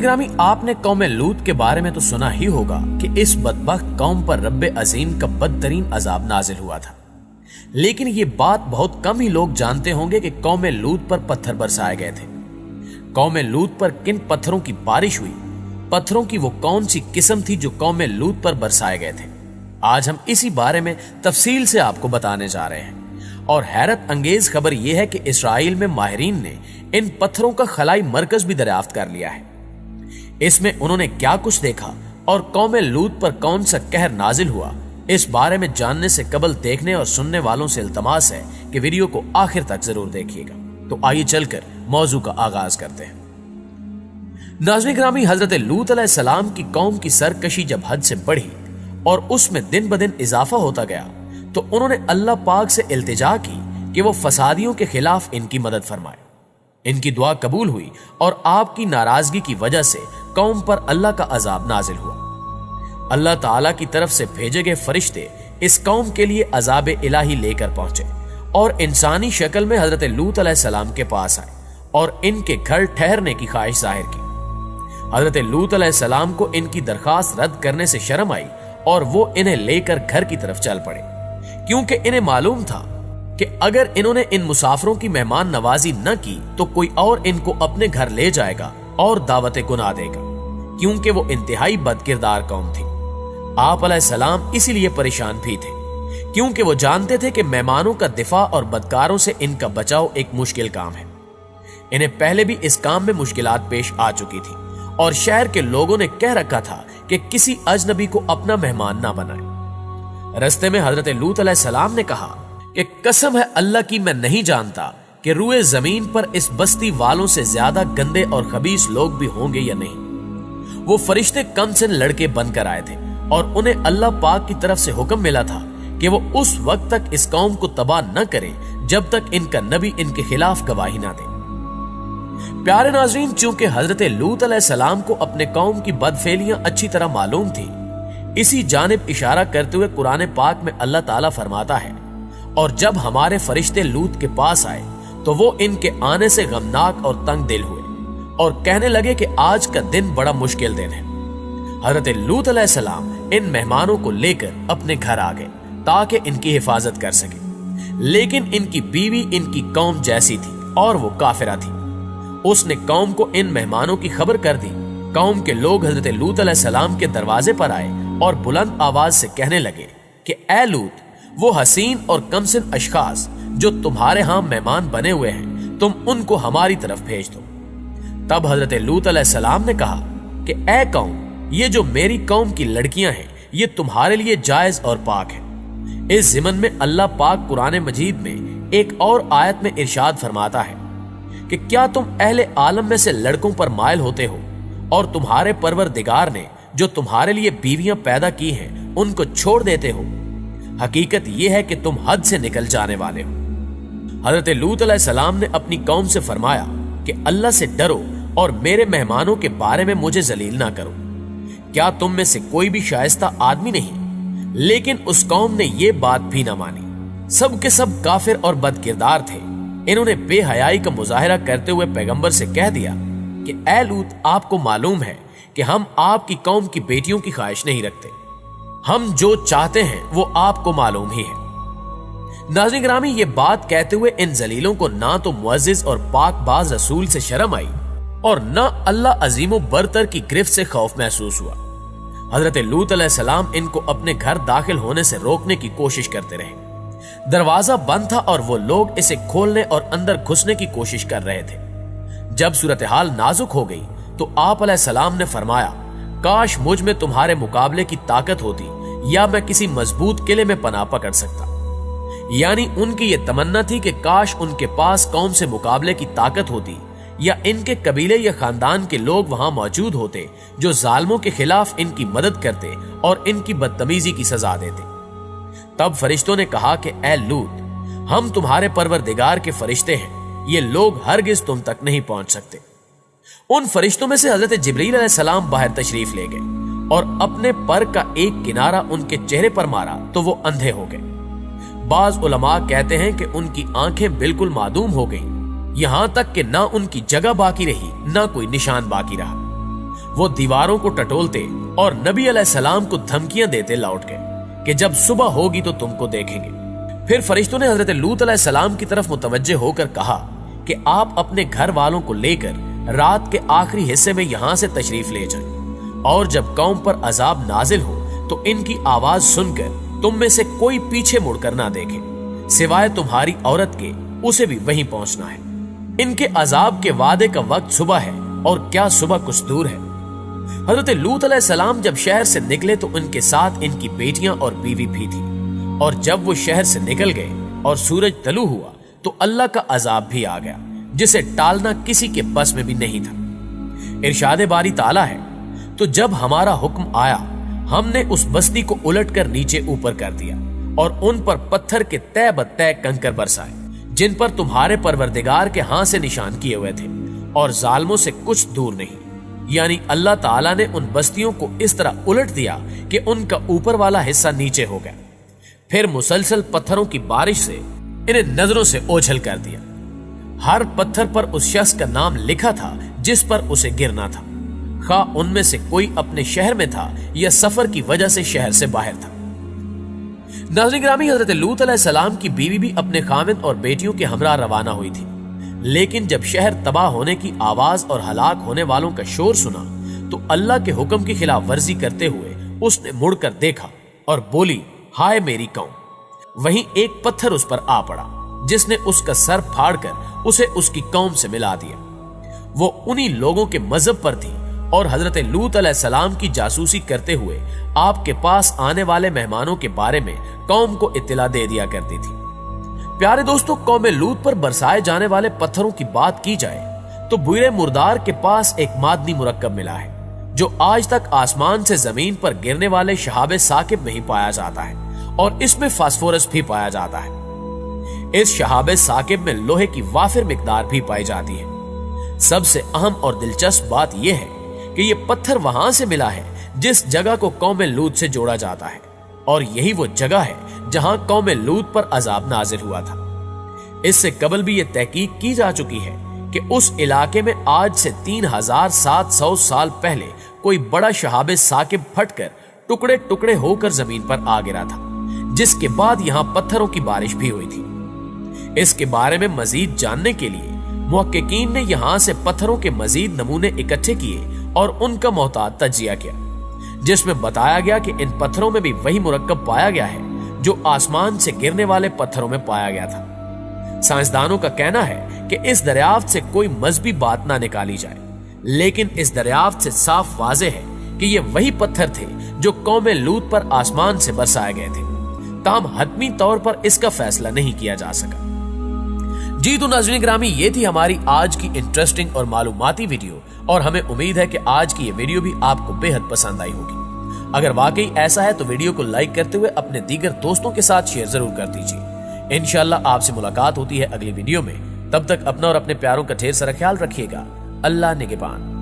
ग्रामी, आपने कौम लूत के बारे में तो सुना ही होगा कि इस बदबख्त कौम पर रब्बे अजीम का बदतरीन अजाब नाजिल हुआ था। लेकिन ये बात बहुत कम ही लोग जानते होंगे कि कौम लूत पर पत्थर बरसाए गए थे। कौम लूत पर किन पत्थरों की बारिश हुई, पत्थरों की वो कौन सी किस्म थी जो कौम लूत पर बरसाए गए थे, आज हम इसी बारे में तफसील से आपको बताने जा रहे हैं। और हैरत अंगेज खबर यह है कि इसराइल में माहिरीन ने इन पत्थरों का खलाई मरकज भी दरियाफ्त कर लिया है। इसमें उन्होंने क्या कुछ देखा और कौम लूत पर कौन सा कहर नाजिल हुआ, इस बारे में जानने से कबल देखने और सुनने वालों से इल्तमास है कि वीडियो को आखिर तक जरूर देखिएगा। तो आइए चलकर मौजू का आगाज करते हैं। नाज़रीन ग्रामी, हजरत लूत अलैहिस्सलाम की कौम की सरकशी जब हद से बढ़ी और उसमें दिन ब दिन इजाफा होता गया तो उन्होंने अल्लाह पाक से इल्तिजा की कि वो फसादियों के खिलाफ इनकी मदद फरमाए। इनकी दुआ कबूल हुई और आपकी नाराजगी की वजह से कौम पर अल्लाह का अजाब नाजिल हुआ। अल्लाह ताला की तरफ से भेजे गए फरिश्ते इस कौम के लिए अजाब इलाही लेकर पहुंचे और इंसानी शक्ल में हजरत लूत अलैहिस्सलाम के पास आए और इनके घर ठहरने की ख्वाहिश जाहिर की। हजरत लूत अलैहिस्सलाम को इनकी दरखास्त रद्द करने से शर्म आई और वो इन्हें लेकर घर की तरफ चल पड़े, क्योंकि इन्हें मालूम था कि अगर इन्होंने इन मुसाफिरों की मेहमान नवाजी न की तो कोई और इनको अपने घर ले जाएगा और दावत गुनाह देगा, क्योंकि वो इंतहाई बदकिरदार कौम थी। आप अलैहिस्सलाम इसीलिए परेशान भी थे, क्योंकि वो जानते थे कि मेहमानों का दिफा और बदकारों से इनका बचाव एक मुश्किल काम है। इन्हें पहले भी इस काम में मुश्किलात पेश आ चुकी थी और शहर के लोगों ने कह रखा था कि किसी अजनबी को अपना मेहमान ना बनाए। रस्ते में हजरत लूत अलैहिस्सलाम ने कहा कि कसम है अल्लाह की, मैं नहीं जानता कि रुए जमीन पर इस बस्ती वालों से ज्यादा गंदे और खबीस लोग भी होंगे या नहीं। वो फरिश्ते कम से लड़के बनकर आए थे और उन्हें अल्लाह पाक की तरफ से हुक्म मिला था कि वो उस वक्त तक इस कौम को तबाह न करें जब तक इनका नबी इनके खिलाफ गवाही ना दे। प्यारे नाज़रीन, चूंकि हजरत लूत अलैहिस्सलाम को अपने कौम की बदफेलियां अच्छी तरह मालूम थी, इसी जानिब इशारा करते हुए कुरान पाक में अल्लाह ताला फरमाता है, और जब हमारे फरिश्ते लूत के पास आए तो वो इनके आने से गमनाक और तंग दिल हुए और कहने लगे कि आज का दिन बड़ा मुश्किल दिन है। हजरत लूत अलैहिस्सलाम इन मेहमानों को लेकर अपने घर आ गए ताकि इनकी हिफाजत कर सके, लेकिन इनकी बीवी इनकी कौम जैसी थी और वो काफिरा थी। उसने कौम को इन मेहमानों की खबर कर दी। कौम के लोग हजरत लूत अलैहिस्सलाम के दरवाजे पर आए और बुलंद आवाज से कहने लगे कि ए लूत, वो हसीन और कमसिन अशखास जो तुम्हारे यहां मेहमान बने हुए हैं, तुम उनको हमारी तरफ भेज दो। तब हजरत लूत अलैहिस्सलाम ने कहा कि ए कौम, ये जो मेरी कौम की लड़कियां हैं ये तुम्हारे लिए जायज और पाक है। इस ज़िमन में अल्लाह पाक कुरान मजीद में एक और आयत में इरशाद फरमाता है कि क्या तुम अहले आलम में से लड़कों पर मायल होते हो और तुम्हारे परवरदिगार ने जो तुम्हारे लिए बीवियां पैदा की हैं उनको छोड़ देते हो। हकीकत यह है कि तुम हद से निकल जाने वाले हो। हजरत लूत अलैहिस्सलाम ने अपनी कौम से फरमाया कि अल्लाह से डरो और मेरे मेहमानों के बारे में मुझे जलील ना करो। क्या तुम में से कोई भी शाइस्ता आदमी नहीं? लेकिन उस कौम ने यह बात भी ना मानी। सब के सब काफिर और बदकिरदार थे। इन्होंने बेहयाई का मुजाहिरा करते हुए पैगंबर से कह दिया कि ए लूत, आपको मालूम है कि हम आपकी कौम की बेटियों की ख्वाहिश नहीं रखते। हम जो चाहते हैं वो आपको मालूम ही है। नाज़रीन ग्रामी, ये बात कहते हुए इन जलीलों को ना तो मुअज्जिज और पाकबाज रसूल से शर्म आई और ना अल्लाह अजीमो बरतर की गिरफ्त से खौफ महसूस हुआ। हजरत लूत अलैहिस्सलाम इनको अपने घर दाखिल होने से रोकने की कोशिश करते रहे। दरवाजा बंद था और वो लोग इसे खोलने और अंदर घुसने की कोशिश कर रहे थे। जब सूरत हाल नाजुक हो गई तो आप अलैहिस्सलाम ने फरमाया, काश मुझ में तुम्हारे मुकाबले की ताकत होती या मैं किसी मजबूत किले में पनाह पकड़ सकता। यानी उनकी ये तमन्ना थी कि काश उनके पास कौम से मुकाबले की ताकत होती या इनके कबीले या खानदान के लोग वहां मौजूद होते जो जालिमों के खिलाफ इनकी मदद करते और इनकी बदतमीजी की सजा देते। तब फरिश्तों ने कहा कि ए लूत, हम तुम्हारे परवरदिगार के फरिश्ते हैं, ये लोग हरगिज तुम तक नहीं पहुंच सकते। उन फरिश्तों में से हजरत जिब्रील अलैहिस्सलाम बाहर तशरीफ ले गए और अपने पर का एक किनारा उनके चेहरे पर मारा तो वो अंधे हो गए। बाज उलमा कहते हैं कि उनकी आंखें बिल्कुल मादूम हो गईं, यहां तक कि ना उनकी जगह बाकी रही ना कोई निशान बाकी रहा। वो दीवारों को टटोलते और नबी अलैहिस्सलाम को धमकियां देते लौट गए कि जब सुबह होगी तो तुमको देखेंगे। फिर फरिश्तों ने हजरत लूत अलैहिस्सलाम की तरफ मुतवज्जे होकर कहा कि आप अपने घर वालों को लेकर रात के आखिरी हिस्से में यहां से तशरीफ ले जाएं, और जब कौम पर अजाब नाजिल हो तो इनकी आवाज सुनकर तुम में से कोई पीछे मुड़कर ना देखे, सिवाय तुम्हारी औरत के उसे भी वहीं पहुंचना है। इनके अजाब के वादे का वक्त सुबह है, और क्या सुबह कुछ दूर है। हजरत लूत अलैहिस्सलाम जब शहर से निकले तो उनके साथ इनकी बेटियां और बीवी भी थी, और जब वो शहर से निकल गए और सूरज तलू हुआ तो अल्लाह का अजाब भी आ गया, जिसे टालना किसी के बस में भी नहीं था। इरशाद बारी ताला है, तो जब हमारा हुक्म आया हमने उस बस्ती को उलटकर नीचे ऊपर कर दिया और उन पर पत्थर के तय बत्तय कंकर बरसाए, जिन पर तुम्हारे परवरदिगार के हाथ से निशान किए हुए थे, और जालिमों से कुछ दूर नहीं। यानी अल्लाह ताला ने उन बस्तियों को इस तरह उलट दिया कि उनका ऊपर वाला हिस्सा नीचे हो गया। फिर मुसलसल पत्थरों की बारिश से इन्हें नजरों से ओझल कर दिया। हर पत्थर पर उस शख्स का नाम लिखा था जिस पर उसे गिरना था, खा उनमें से कोई अपने शहर में था या सफर की वजह से शहर से बाहर था। नाज़रीन गिरामी, हजरत लूत अलैहिस्सलाम की बीवी भी अपने खामिद और बेटियों के हमरा रवाना हुई थी, लेकिन जब शहर तबाह होने की आवाज और हलाक होने वालों का शोर सुना तो अल्लाह के हुक्म की खिलाफ वर्जी करते हुए उसने मुड़कर देखा और बोली, हाय मेरी कौम। वहीं एक पत्थर उस पर आ पड़ा, जिसने उसका सर फाड़कर उसे उसकी कौम से मिला दिया। वो उन्हीं लोगों के मजहब पर थी और हजरत लूत अलैहिस्सलाम की जासूसी करते हुए आपके पास आने वाले मेहमानों के बारे में कौम को इत्तला दे दिया करती थी। प्यारे दोस्तों, कौम लूत पर बरसाए जाने वाले पत्थरों की बात की जाए तो बुरे मुर्दार के पास एक मादनी मुरक्कब मिला है जो आज तक आसमान से जमीन पर गिरने वाले शहाबे साकिब में ही पाया जाता है, और इसमें फास्फोरस भी पाया जाता है। इस शहाबे साकिब में लोहे की वाफिर मिकदार भी पाई जाती है। सबसे अहम और दिलचस्प बात यह है कि यह पत्थर वहां से मिला है जिस जगह को कौम लूत से जोड़ा जाता है, और यही वो जगह है जहां कौम लूत पर अजाब नाजिल हुआ था। इससे कबल भी यह तहकीक की जा चुकी है कि उस इलाके में आज से 3700 साल पहले कोई बड़ा शहाबे साकिब फटकर टुकड़े टुकड़े होकर जमीन पर आ गिरा था, जिसके बाद यहां पत्थरों की बारिश भी हुई थी। इसके बारे में मजीद जानने के लिए मुहक्किकीन ने यहां से पत्थरों के मजीद नमूने इकट्ठे किए और उनका मोहतात तज्जिया किया, जिसमें बताया गया कि इन पत्थरों में भी वही मुरक्कब पाया गया है जो आसमान से गिरने वाले पत्थरों में पाया गया था। साइंसदानों का कहना है कि इस दरियाफ्त से कोई मजहबी बात ना निकाली जाए, लेकिन इस दरियाफ्त से साफ वाज़ेह है कि ये वही पत्थर थे जो कौम लूत पर आसमान से बरसाए गए थे। ताहम हतमी तौर पर इसका फैसला नहीं किया जा सका। जी तो नाज़रीन ग्रामी, ये थी हमारी आज की इंटरेस्टिंग और मालूमाती वीडियो, और हमें उम्मीद है कि आज की ये वीडियो भी आपको बेहद पसंद आई होगी। अगर वाकई ऐसा है तो वीडियो को लाइक करते हुए अपने दीगर दोस्तों के साथ शेयर जरूर कर दीजिए। इंशाअल्लाह आपसे मुलाकात होती है अगली वीडियो में। तब तक अपना और अपने प्यारों का ढेर सारा ख्याल रखिएगा। अल्लाह निगहबान।